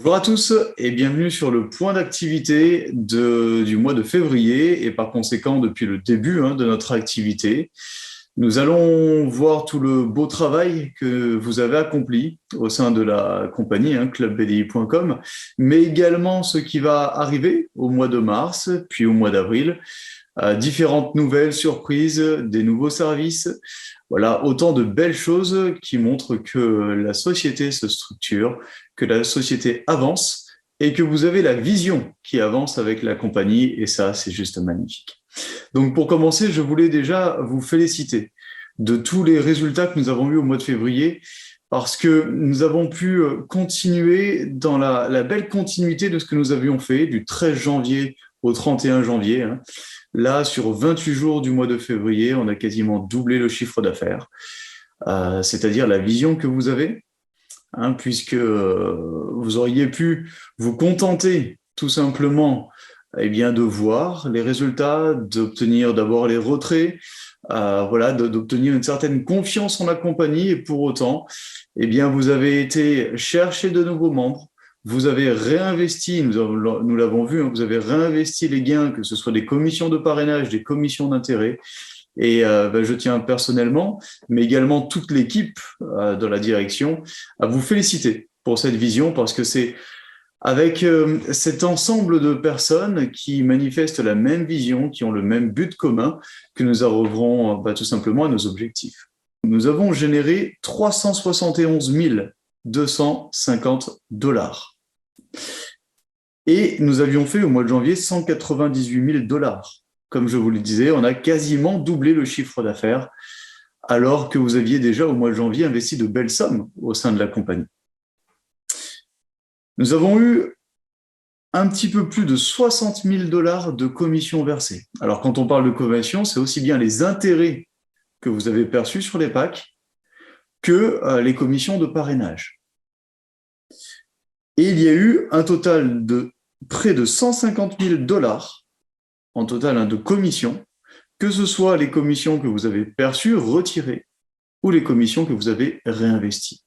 Bonjour à tous et bienvenue sur le point d'activité du mois de février et par conséquent depuis le début de notre activité. Nous allons voir tout le beau travail que vous avez accompli au sein de la compagnie clubbdi.com, mais également ce qui va arriver au mois de mars, puis au mois d'avril, différentes nouvelles surprises, des nouveaux services. Voilà, autant de belles choses qui montrent que la société se structure, que la société avance et que vous avez la vision qui avance avec la compagnie et ça, c'est juste magnifique. Donc pour commencer, je voulais déjà vous féliciter de tous les résultats que nous avons eus au mois de février parce que nous avons pu continuer dans la belle continuité de ce que nous avions fait du 13 janvier au 31 janvier. Là, sur 28 jours du mois de février, on a quasiment doublé le chiffre d'affaires, c'est-à-dire la vision que vous avez, puisque vous auriez pu vous contenter tout simplement de voir les résultats, d'obtenir d'abord les retraits, d'obtenir une certaine confiance en la compagnie et pour autant, vous avez été chercher de nouveaux membres. Vous avez réinvesti, nous l'avons vu, vous avez réinvesti les gains, que ce soit des commissions de parrainage, des commissions d'intérêt. Et je tiens personnellement, mais également toute l'équipe de la direction, à vous féliciter pour cette vision parce que c'est avec cet ensemble de personnes qui manifestent la même vision, qui ont le même but commun, que nous arriverons tout simplement à nos objectifs. Nous avons généré 371 250 $. Et nous avions fait au mois de janvier 198 000 $. Comme je vous le disais, on a quasiment doublé le chiffre d'affaires alors que vous aviez déjà au mois de janvier investi de belles sommes au sein de la compagnie. Nous avons eu un petit peu plus de 60 000 $ de commissions versées. Alors quand on parle de commissions, c'est aussi bien les intérêts que vous avez perçus sur les packs que les commissions de parrainage. Et il y a eu un total de près de 150 000 $ en total de commissions, que ce soit les commissions que vous avez perçues, retirées, ou les commissions que vous avez réinvesties.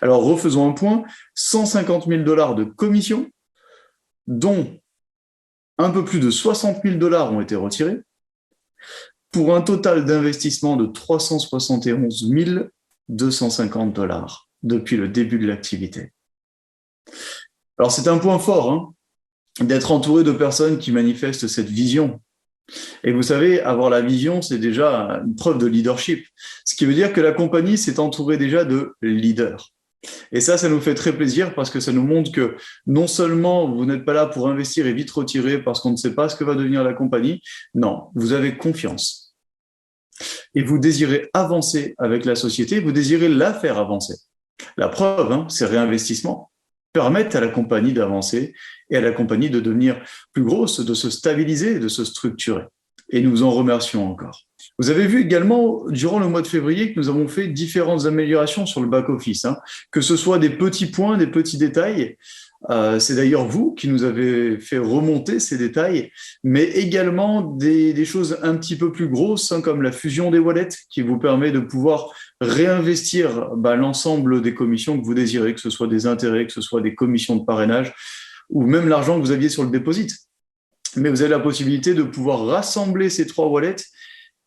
Alors, refaisons un point, 150 000 $ de commissions, dont un peu plus de 60 000 $ ont été retirés, pour un total d'investissement de 371 250 $ depuis le début de l'activité. Alors, c'est un point fort, d'être entouré de personnes qui manifestent cette vision. Et vous savez, avoir la vision, c'est déjà une preuve de leadership. Ce qui veut dire que la compagnie s'est entourée déjà de leaders. Et ça nous fait très plaisir parce que ça nous montre que non seulement vous n'êtes pas là pour investir et vite retirer parce qu'on ne sait pas ce que va devenir la compagnie, non, vous avez confiance. Et vous désirez avancer avec la société, vous désirez la faire avancer. La preuve, ces réinvestissements permettent à la compagnie d'avancer et à la compagnie de devenir plus grosse, de se stabiliser, de se structurer. Et nous en remercions encore. Vous avez vu également, durant le mois de février, que nous avons fait différentes améliorations sur le back-office, que ce soit des petits points, des petits détails. C'est d'ailleurs vous qui nous avez fait remonter ces détails, mais également des choses un petit peu plus grosses, comme la fusion des wallets, qui vous permet de pouvoir réinvestir l'ensemble des commissions que vous désirez, que ce soit des intérêts, que ce soit des commissions de parrainage, ou même l'argent que vous aviez sur le dépôt. Mais vous avez la possibilité de pouvoir rassembler ces 3 wallets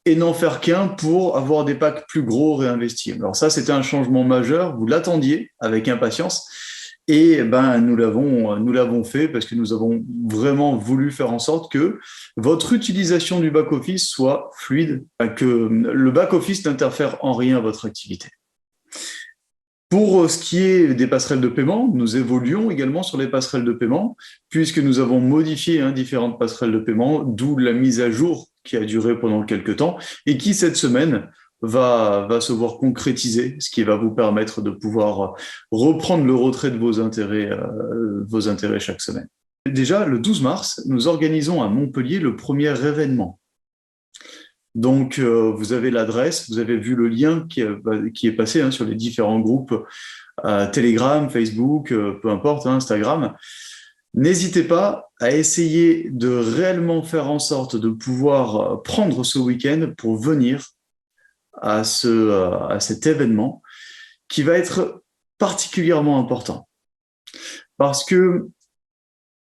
et n'en faire qu'un pour avoir des packs plus gros réinvestis. Alors ça, c'était un changement majeur, vous l'attendiez avec impatience, et nous l'avons fait parce que nous avons vraiment voulu faire en sorte que votre utilisation du back-office soit fluide, que le back-office n'interfère en rien à votre activité. Pour ce qui est des passerelles de paiement, nous évoluons également sur les passerelles de paiement, puisque nous avons modifié différentes passerelles de paiement, d'où la mise à jour qui a duré pendant quelques temps et qui, cette semaine, va se voir concrétiser, ce qui va vous permettre de pouvoir reprendre le retrait de vos intérêts chaque semaine. Déjà, le 12 mars, nous organisons à Montpellier le premier événement. Donc, vous avez l'adresse, vous avez vu le lien qui est passé sur les différents groupes Telegram, Facebook, peu importe, Instagram. N'hésitez pas à essayer de réellement faire en sorte de pouvoir prendre ce week-end pour venir à cet événement qui va être particulièrement important. Parce que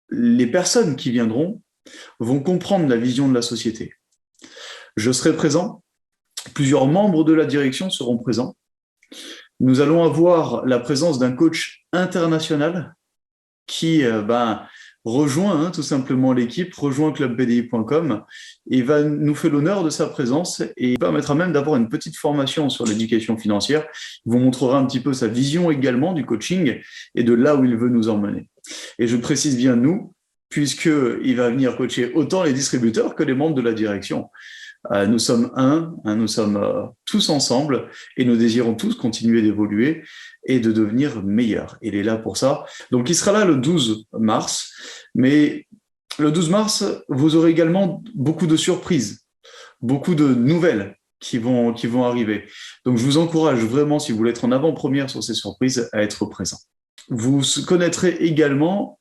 les personnes qui viendront vont comprendre la vision de la société. Je serai présent, plusieurs membres de la direction seront présents. Nous allons avoir la présence d'un coach international qui rejoint tout simplement l'équipe, rejoint clubbdi.com et va nous faire l'honneur de sa présence et permettra même d'avoir une petite formation sur l'éducation financière. Il vous montrera un petit peu sa vision également du coaching et de là où il veut nous emmener. Et je précise bien nous, puisqu'il va venir coacher autant les distributeurs que les membres de la direction. Nous sommes nous sommes tous ensemble et nous désirons tous continuer d'évoluer et de devenir meilleurs. Il est là pour ça. Donc, il sera là le 12 mars. Mais le 12 mars, vous aurez également beaucoup de surprises, beaucoup de nouvelles qui vont arriver. Donc, je vous encourage vraiment, si vous voulez être en avant-première sur ces surprises, à être présent. Vous connaîtrez également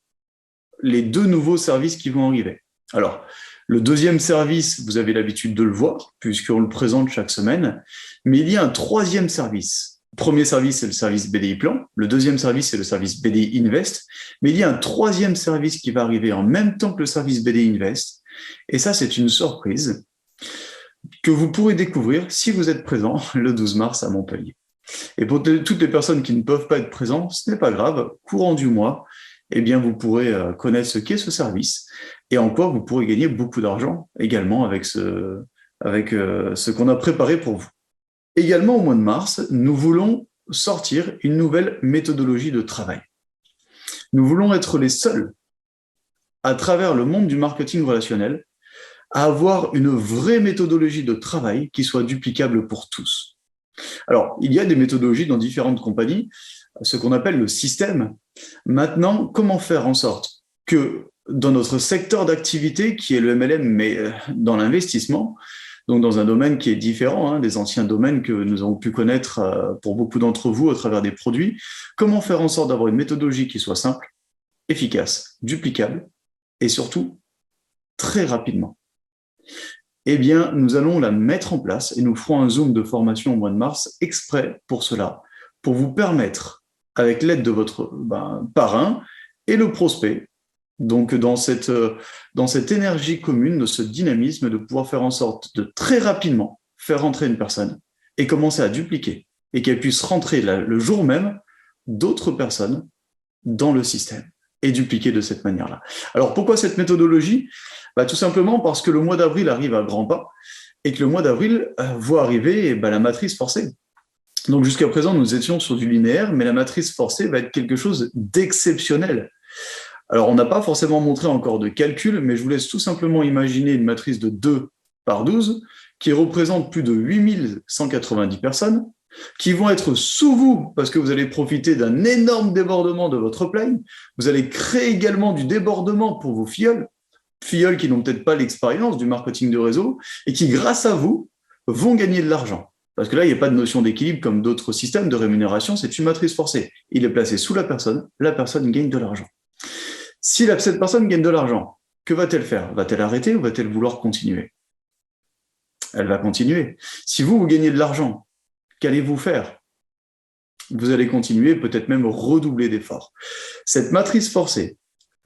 les 2 nouveaux services qui vont arriver. Alors, le deuxième service, vous avez l'habitude de le voir, puisqu'on le présente chaque semaine, mais il y a un 3e service. Le premier service, c'est le service BDI Plan. Le deuxième service, c'est le service BDI Invest. Mais il y a un 3e service qui va arriver en même temps que le service BDI Invest. Et ça, c'est une surprise que vous pourrez découvrir si vous êtes présent le 12 mars à Montpellier. Et pour toutes les personnes qui ne peuvent pas être présentes, ce n'est pas grave. Courant du mois, vous pourrez connaître ce qu'est ce service et en quoi vous pourrez gagner beaucoup d'argent également avec ce qu'on a préparé pour vous. Également, au mois de mars, nous voulons sortir une nouvelle méthodologie de travail. Nous voulons être les seuls, à travers le monde du marketing relationnel, à avoir une vraie méthodologie de travail qui soit duplicable pour tous. Alors, il y a des méthodologies dans différentes compagnies, ce qu'on appelle le système. Maintenant, comment faire en sorte que dans notre secteur d'activité, qui est le MLM, mais dans l'investissement, donc dans un domaine qui est différent des anciens domaines que nous avons pu connaître pour beaucoup d'entre vous à travers des produits, comment faire en sorte d'avoir une méthodologie qui soit simple, efficace, duplicable et surtout très rapidement. Nous allons la mettre en place et nous ferons un Zoom de formation au mois de mars exprès pour cela, pour vous permettre, avec l'aide de votre parrain et le prospect, donc dans cette énergie commune, de ce dynamisme, de pouvoir faire en sorte de très rapidement faire rentrer une personne et commencer à dupliquer et qu'elle puisse rentrer le jour même d'autres personnes dans le système et dupliquer de cette manière-là. Alors pourquoi cette méthodologie ? Tout simplement parce que le mois d'avril arrive à grands pas et que le mois d'avril voit arriver la matrice forcée. Donc jusqu'à présent, nous étions sur du linéaire, mais la matrice forcée va être quelque chose d'exceptionnel. Alors, on n'a pas forcément montré encore de calcul, mais je vous laisse tout simplement imaginer une matrice de 2 par 12 qui représente plus de 8190 personnes qui vont être sous vous parce que vous allez profiter d'un énorme débordement de votre plane. Vous allez créer également du débordement pour vos filleuls qui n'ont peut-être pas l'expérience du marketing de réseau et qui, grâce à vous, vont gagner de l'argent. Parce que là, il n'y a pas de notion d'équilibre comme d'autres systèmes de rémunération, c'est une matrice forcée. Il est placé sous la personne gagne de l'argent. Si cette personne gagne de l'argent, que va-t-elle faire ? Va-t-elle arrêter ou va-t-elle vouloir continuer ? Elle va continuer. Si vous gagnez de l'argent, qu'allez-vous faire ? Vous allez continuer, peut-être même redoubler d'efforts. Cette matrice forcée,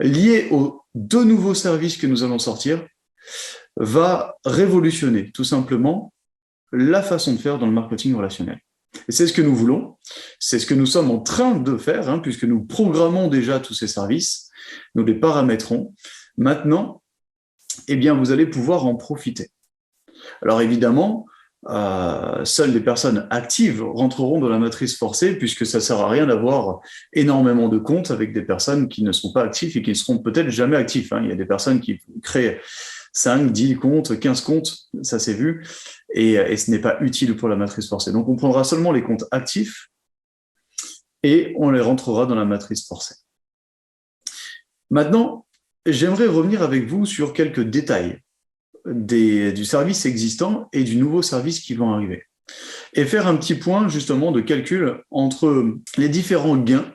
liée aux 2 nouveaux services que nous allons sortir, va révolutionner tout simplement la façon de faire dans le marketing relationnel. Et c'est ce que nous voulons, c'est ce que nous sommes en train de faire, puisque nous programmons déjà tous ces services, nous les paramétrons. Maintenant, vous allez pouvoir en profiter. Alors évidemment, seules les personnes actives rentreront dans la matrice forcée, puisque ça ne sert à rien d'avoir énormément de comptes avec des personnes qui ne sont pas actives et qui ne seront peut-être jamais actifs. Il y a des personnes qui créent 5, 10 comptes, 15 comptes, ça s'est vu, et ce n'est pas utile pour la matrice forcée. Donc on prendra seulement les comptes actifs et on les rentrera dans la matrice forcée. Maintenant, j'aimerais revenir avec vous sur quelques détails du service existant et du nouveau service qui vont arriver. Et faire un petit point justement de calcul entre les différents gains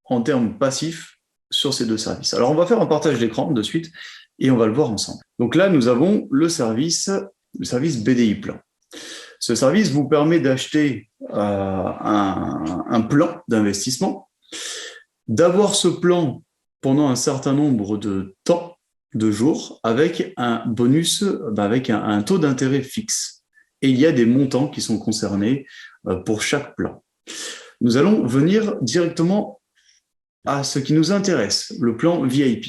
en termes passifs sur ces 2 services. Alors on va faire un partage d'écran de suite et on va le voir ensemble. Donc là, nous avons le service BDI Plan. Ce service vous permet d'acheter un plan d'investissement, d'avoir ce plan pendant un certain nombre de temps, de jours, avec un bonus, avec un taux d'intérêt fixe. Et il y a des montants qui sont concernés pour chaque plan. Nous allons venir directement à ce qui nous intéresse, le plan VIP.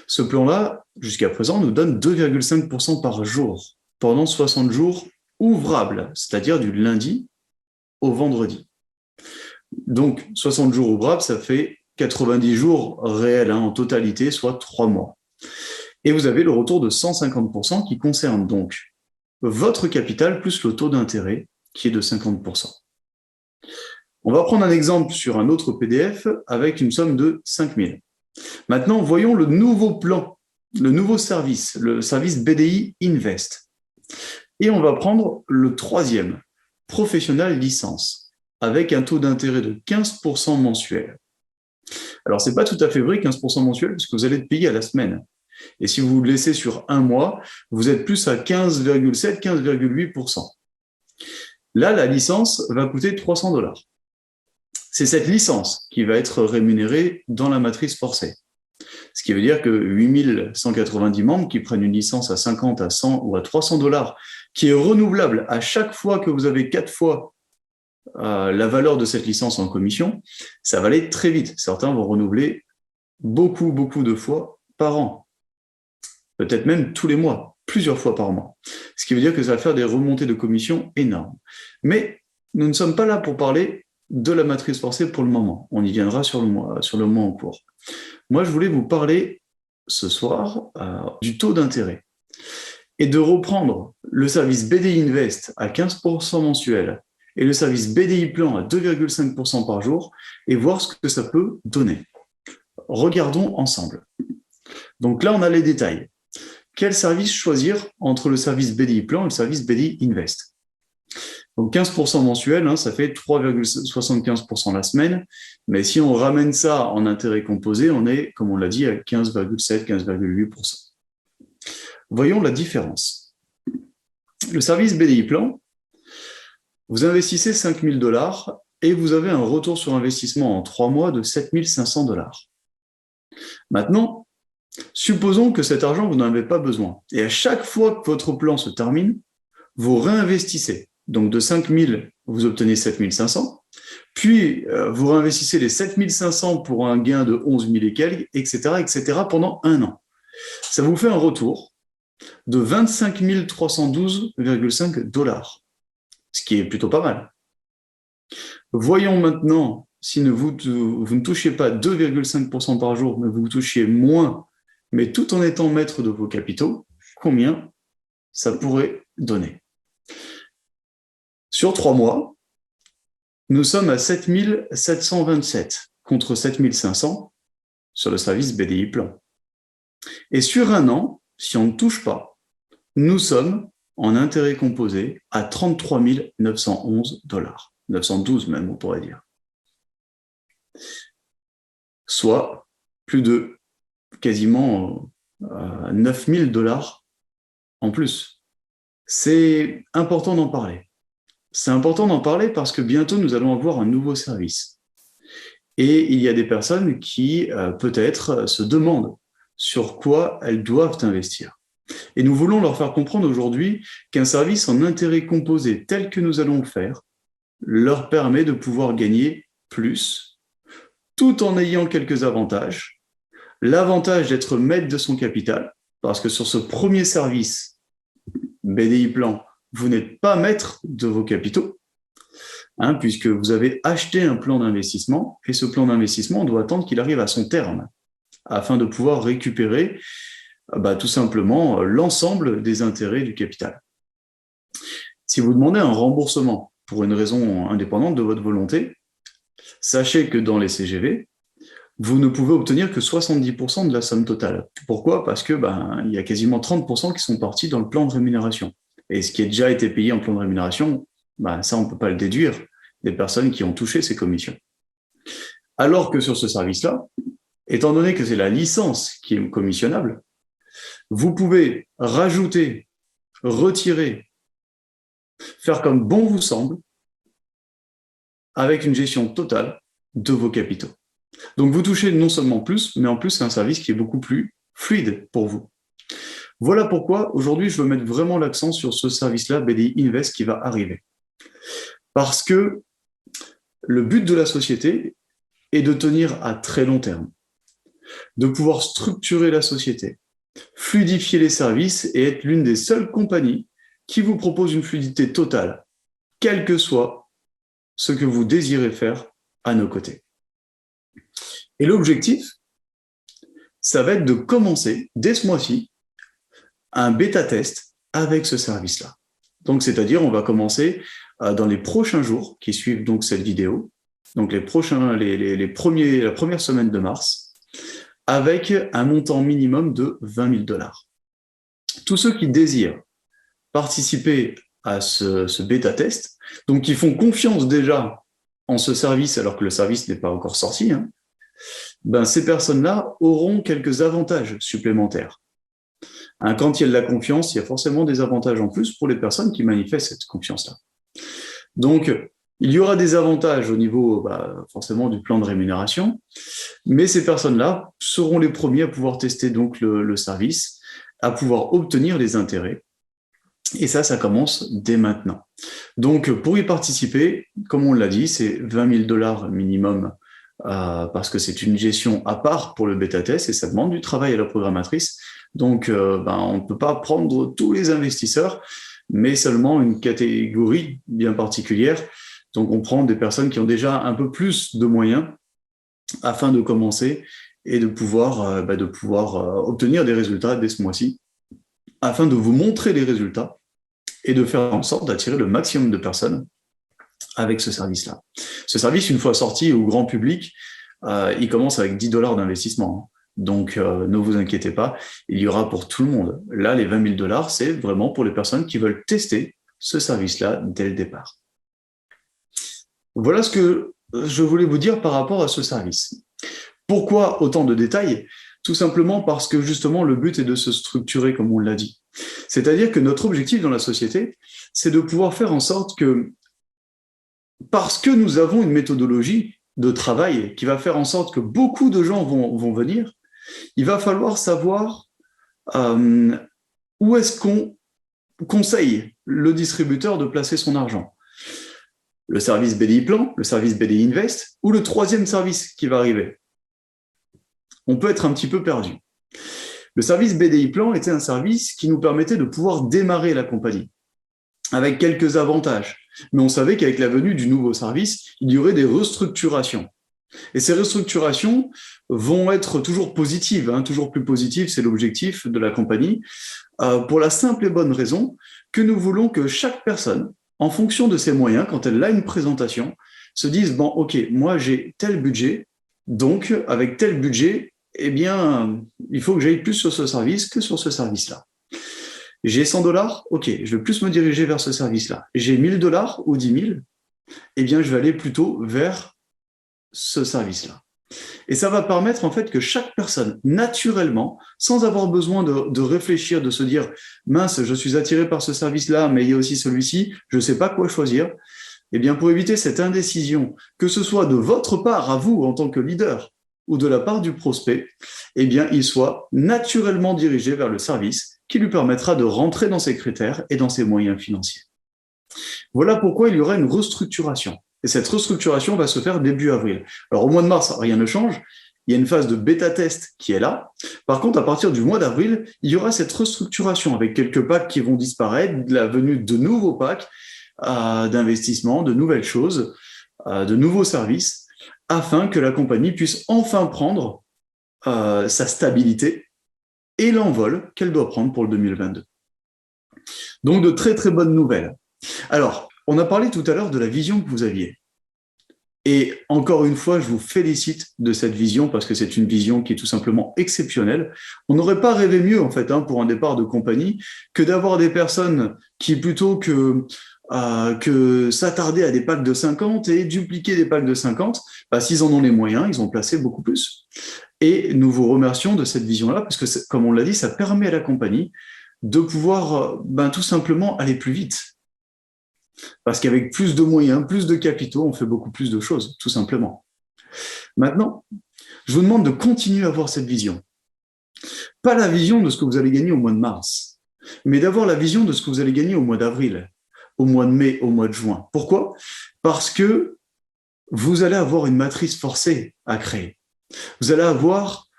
Ce plan-là, jusqu'à présent, nous donne 2,5% par jour pendant 60 jours ouvrables, c'est-à-dire du lundi au vendredi. Donc, 60 jours ouvrables, ça fait 90 jours réels en totalité, soit 3 mois. Et vous avez le retour de 150% qui concerne donc votre capital plus le taux d'intérêt qui est de 50%. On va prendre un exemple sur un autre PDF avec une somme de 5 000. Maintenant, voyons le nouveau plan, le nouveau service, le service BDI Invest. Et on va prendre le troisième, professionnel licence, avec un taux d'intérêt de 15% mensuel. Alors, ce n'est pas tout à fait vrai, 15% mensuel, parce que vous allez être payé à la semaine. Et si vous le laissez sur un mois, vous êtes plus à 15,7, 15,8%. Là, la licence va coûter 300 $. C'est cette licence qui va être rémunérée dans la matrice forcée. Ce qui veut dire que 8190 membres qui prennent une licence à 50, à 100 ou à 300 $, qui est renouvelable à chaque fois que vous avez 4 fois la valeur de cette licence en commission, ça va aller très vite. Certains vont renouveler beaucoup de fois par an. Peut-être même tous les mois, plusieurs fois par mois. Ce qui veut dire que ça va faire des remontées de commission énormes. Mais nous ne sommes pas là pour parler de la matrice forcée pour le moment. On y viendra sur le mois en cours. Moi, je voulais vous parler ce soir du taux d'intérêt et de reprendre le service BDI Invest à 15% mensuel et le service BDI Plan à 2,5% par jour et voir ce que ça peut donner. Regardons ensemble. Donc là, on a les détails. Quel service choisir entre le service BDI Plan et le service BDI Invest? Donc 15% mensuel, ça fait 3,75% la semaine. Mais si on ramène ça en intérêt composé, on est, comme on l'a dit, à 15,7, 15,8%. Voyons la différence. Le service BDI Plan, vous investissez 5 000 $ et vous avez un retour sur investissement en 3 mois de 7 500 $. Maintenant, supposons que cet argent, vous n'en avez pas besoin. Et à chaque fois que votre plan se termine, vous réinvestissez. Donc de 5 000, vous obtenez 7 500. Puis, vous réinvestissez les 7 500 pour un gain de 11 000 et quelques, etc. pendant un an. Ça vous fait un retour de 25 312,5 $, ce qui est plutôt pas mal. Voyons maintenant, si vous ne touchez pas 2,5% par jour, mais vous touchiez moins, mais tout en étant maître de vos capitaux, combien ça pourrait donner? Sur 3 mois, nous sommes à 7 727 contre 7 500 sur le service BDI Plan. Et sur un an, si on ne touche pas, nous sommes en intérêt composé à 33 911 $. 912 même, on pourrait dire. Soit plus de quasiment 9 000 $ en plus. C'est important d'en parler. C'est important d'en parler parce que bientôt, nous allons avoir un nouveau service. Et il y a des personnes qui, peut-être, se demandent sur quoi elles doivent investir. Et nous voulons leur faire comprendre aujourd'hui qu'un service en intérêt composé tel que nous allons le faire leur permet de pouvoir gagner plus, tout en ayant quelques avantages. L'avantage d'être maître de son capital, parce que sur ce premier service, BDI Plan, vous n'êtes pas maître de vos capitaux, puisque vous avez acheté un plan d'investissement, et ce plan d'investissement, on doit attendre qu'il arrive à son terme, afin de pouvoir récupérer tout simplement l'ensemble des intérêts du capital. Si vous demandez un remboursement pour une raison indépendante de votre volonté, sachez que dans les CGV, vous ne pouvez obtenir que 70% de la somme totale. Pourquoi? Parce que il y a quasiment 30% qui sont partis dans le plan de rémunération. Et ce qui a déjà été payé en plan de rémunération, ça, on ne peut pas le déduire des personnes qui ont touché ces commissions. Alors que sur ce service-là, étant donné que c'est la licence qui est commissionnable, vous pouvez rajouter, retirer, faire comme bon vous semble, avec une gestion totale de vos capitaux. Donc, vous touchez non seulement plus, mais en plus, c'est un service qui est beaucoup plus fluide pour vous. Voilà pourquoi, aujourd'hui, je veux mettre vraiment l'accent sur ce service-là, BDI Invest, qui va arriver. Parce que le but de la société est de tenir à très long terme, de pouvoir structurer la société, fluidifier les services et être l'une des seules compagnies qui vous propose une fluidité totale, quel que soit ce que vous désirez faire à nos côtés. Et l'objectif, ça va être de commencer dès ce mois-ci un bêta-test avec ce service-là. Donc, c'est-à-dire, on va commencer dans les prochains jours qui suivent donc cette vidéo, donc la première semaine de mars, avec un montant minimum de 20 000 $. Tous ceux qui désirent participer à ce bêta-test, donc qui font confiance déjà en ce service alors que le service n'est pas encore sorti, ben ces personnes-là auront quelques avantages supplémentaires. Quand il y a de la confiance, il y a forcément des avantages en plus pour les personnes qui manifestent cette confiance-là. Donc, il y aura des avantages au niveau forcément du plan de rémunération, mais ces personnes-là seront les premiers à pouvoir tester donc le service, à pouvoir obtenir les intérêts. Et ça commence dès maintenant. Donc, pour y participer, comme on l'a dit, c'est 20 000 $ minimum parce que c'est une gestion à part pour le bêta-test et ça demande du travail à la programmatrice. Donc, on ne peut pas prendre tous les investisseurs, mais seulement une catégorie bien particulière. Donc, on prend des personnes qui ont déjà un peu plus de moyens afin de commencer et de pouvoir obtenir des résultats dès ce mois-ci, afin de vous montrer les résultats et de faire en sorte d'attirer le maximum de personnes avec ce service-là. Ce service, une fois sorti au grand public, il commence avec 10 $ d'investissement. Donc, ne vous inquiétez pas, il y aura pour tout le monde. Là, les 20 000 $, c'est vraiment pour les personnes qui veulent tester ce service-là dès le départ. Voilà ce que je voulais vous dire par rapport à ce service. Pourquoi autant de détails ? Tout simplement parce que justement, le but est de se structurer comme on l'a dit. C'est-à-dire que notre objectif dans la société, c'est de pouvoir faire en sorte que, parce que nous avons une méthodologie de travail qui va faire en sorte que beaucoup de gens vont venir, il va falloir savoir où est-ce qu'on conseille le distributeur de placer son argent. Le service BDI Plan, le service BDI Invest ou le troisième service qui va arriver. On peut être un petit peu perdu. Le service BDI Plan était un service qui nous permettait de pouvoir démarrer la compagnie avec quelques avantages. Mais on savait qu'avec la venue du nouveau service, il y aurait des restructurations. Et ces restructurations vont être toujours positives, toujours plus positives, c'est l'objectif de la compagnie, pour la simple et bonne raison que nous voulons que chaque personne, en fonction de ses moyens, quand elle a une présentation, se dise, bon, ok, moi j'ai tel budget, donc avec tel budget, eh bien, il faut que j'aille plus sur ce service que sur ce service-là. J'ai 100 $, ok, je vais plus me diriger vers ce service-là. J'ai 1 000 $ ou 10 000, eh bien, je vais aller plutôt vers ce service-là. Et ça va permettre en fait que chaque personne, naturellement, sans avoir besoin de réfléchir, de se dire « mince, je suis attiré par ce service-là, mais il y a aussi celui-ci, je ne sais pas quoi choisir », eh bien, pour éviter cette indécision, que ce soit de votre part à vous en tant que leader ou de la part du prospect, eh bien, il soit naturellement dirigé vers le service qui lui permettra de rentrer dans ses critères et dans ses moyens financiers. Voilà pourquoi il y aura une restructuration. Et cette restructuration va se faire début avril. Alors, au mois de mars, rien ne change. Il y a une phase de bêta-test qui est là. Par contre, à partir du mois d'avril, il y aura cette restructuration avec quelques packs qui vont disparaître, la venue de nouveaux packs d'investissement, de nouvelles choses, de nouveaux services, afin que la compagnie puisse enfin prendre sa stabilité et l'envol qu'elle doit prendre pour le 2022. Donc, de très, très bonnes nouvelles. Alors, on a parlé tout à l'heure de la vision que vous aviez. Et encore une fois, je vous félicite de cette vision parce que c'est une vision qui est tout simplement exceptionnelle. On n'aurait pas rêvé mieux, en fait, pour un départ de compagnie, que d'avoir des personnes qui, plutôt que s'attarder à des packs de 50 et dupliquer des packs de 50, s'ils en ont les moyens, ils ont placé beaucoup plus. Et nous vous remercions de cette vision-là parce que, comme on l'a dit, ça permet à la compagnie de pouvoir tout simplement aller plus vite. Parce qu'avec plus de moyens, plus de capitaux, on fait beaucoup plus de choses, tout simplement. Maintenant, je vous demande de continuer à avoir cette vision. Pas la vision de ce que vous allez gagner au mois de mars, mais d'avoir la vision de ce que vous allez gagner au mois d'avril, au mois de mai, au mois de juin. Pourquoi? Parce que vous allez avoir une matrice forcée à créer. Vous allez avoir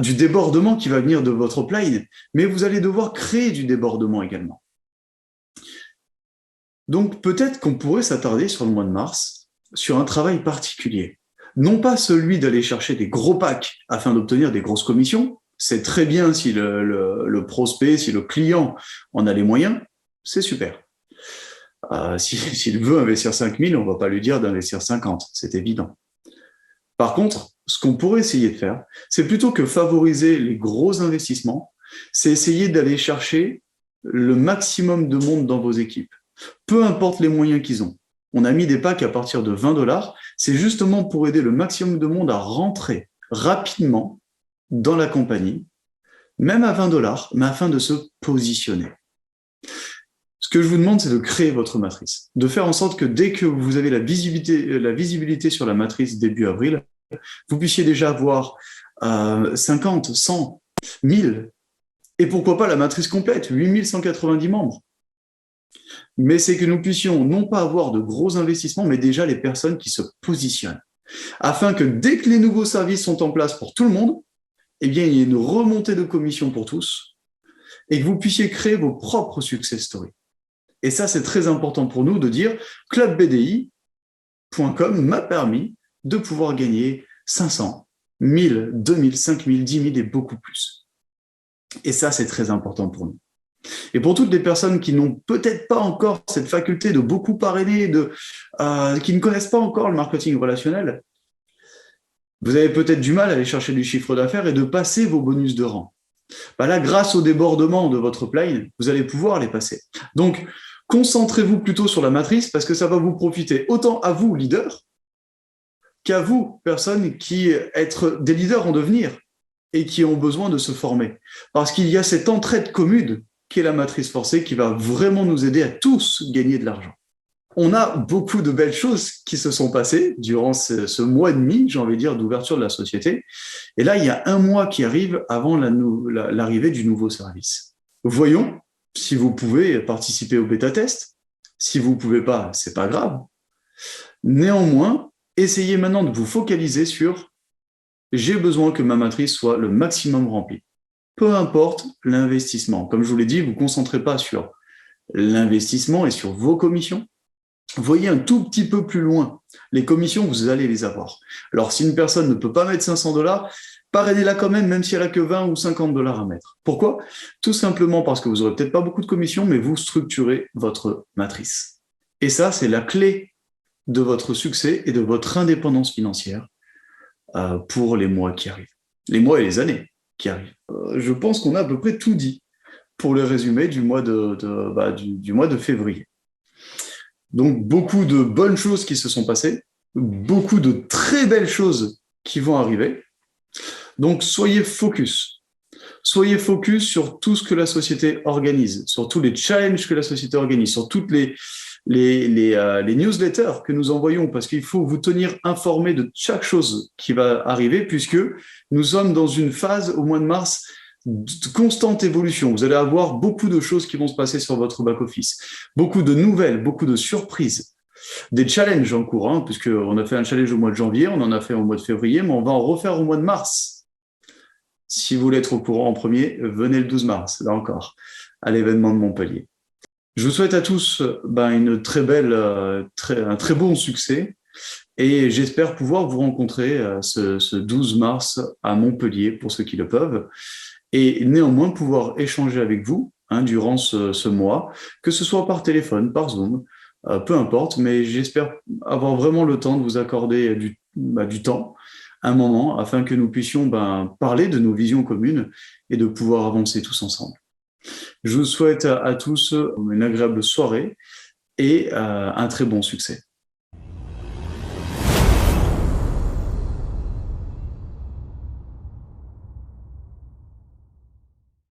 du débordement qui va venir de votre upline, mais vous allez devoir créer du débordement également. Donc peut-être qu'on pourrait s'attarder sur le mois de mars, sur un travail particulier. Non pas celui d'aller chercher des gros packs afin d'obtenir des grosses commissions, c'est très bien si le prospect, si le client en a les moyens, c'est super. S'il veut investir 5 000, on ne va pas lui dire d'investir 50, c'est évident. Par contre, ce qu'on pourrait essayer de faire, c'est plutôt que favoriser les gros investissements, c'est essayer d'aller chercher le maximum de monde dans vos équipes, peu importe les moyens qu'ils ont. On a mis des packs à partir de 20 $, c'est justement pour aider le maximum de monde à rentrer rapidement dans la compagnie, même à 20 $, mais afin de se positionner. Ce que je vous demande, c'est de créer votre matrice, de faire en sorte que dès que vous avez la visibilité sur la matrice début avril, vous puissiez déjà avoir 50, 100, 1000, et pourquoi pas la matrice complète, 8190 membres. Mais c'est que nous puissions non pas avoir de gros investissements, mais déjà les personnes qui se positionnent, afin que dès que les nouveaux services sont en place pour tout le monde, eh bien, il y ait une remontée de commission pour tous, et que vous puissiez créer vos propres success stories. Et ça, c'est très important pour nous de dire clubbdi.com m'a permis de pouvoir gagner 500, 1000, 2000, 5000, 10 000 et beaucoup plus. Et ça, c'est très important pour nous. Et pour toutes les personnes qui n'ont peut-être pas encore cette faculté de beaucoup parrainer, qui ne connaissent pas encore le marketing relationnel, vous avez peut-être du mal à aller chercher du chiffre d'affaires et de passer vos bonus de rang. Là, grâce au débordement de votre upline, vous allez pouvoir les passer. Donc, concentrez-vous plutôt sur la matrice parce que ça va vous profiter autant à vous, leaders, qu'à vous, personnes qui être des leaders en devenir et qui ont besoin de se former. Parce qu'il y a cette entraide commune qui est la matrice forcée qui va vraiment nous aider à tous gagner de l'argent. On a beaucoup de belles choses qui se sont passées durant ce mois et demi, j'ai envie de dire, d'ouverture de la société. Et là, il y a un mois qui arrive avant l'arrivée du nouveau service. Voyons si vous pouvez participer au bêta-test. Si vous ne pouvez pas, ce n'est pas grave. Néanmoins, essayez maintenant de vous focaliser sur « j'ai besoin que ma matrice soit le maximum remplie ». Peu importe l'investissement. Comme je vous l'ai dit, vous ne vous concentrez pas sur l'investissement et sur vos commissions. Voyez un tout petit peu plus loin. Les commissions, vous allez les avoir. Alors, si une personne ne peut pas mettre 500 $, parrainez-la quand même si elle a que 20 ou 50 $ à mettre. Pourquoi? Tout simplement parce que vous n'aurez peut-être pas beaucoup de commissions, mais vous structurez votre matrice. Et ça, c'est la clé de votre succès et de votre indépendance financière pour les mois qui arrivent. Les mois et les années qui arrivent. Je pense qu'on a à peu près tout dit pour le résumé du mois de février. Donc, beaucoup de bonnes choses qui se sont passées, beaucoup de très belles choses qui vont arriver. Donc, soyez focus. Soyez focus sur tout ce que la société organise, sur tous les challenges que la société organise, sur toutes les newsletters que nous envoyons, parce qu'il faut vous tenir informé de chaque chose qui va arriver, puisque nous sommes dans une phase, au mois de mars, de constante évolution. Vous allez avoir beaucoup de choses qui vont se passer sur votre back-office, beaucoup de nouvelles, beaucoup de surprises, des challenges en cours, puisqu'on a fait un challenge au mois de janvier, on en a fait au mois de février, mais on va en refaire au mois de mars. Si vous voulez être au courant en premier, venez le 12 mars, là encore, à l'événement de Montpellier. Je vous souhaite à tous un très bon succès et j'espère pouvoir vous rencontrer ce 12 mars à Montpellier pour ceux qui le peuvent et néanmoins pouvoir échanger avec vous durant ce mois, que ce soit par téléphone, par Zoom, peu importe, mais j'espère avoir vraiment le temps de vous accorder du temps, un moment, afin que nous puissions parler de nos visions communes et de pouvoir avancer tous ensemble. Je vous souhaite à tous une agréable soirée et un très bon succès.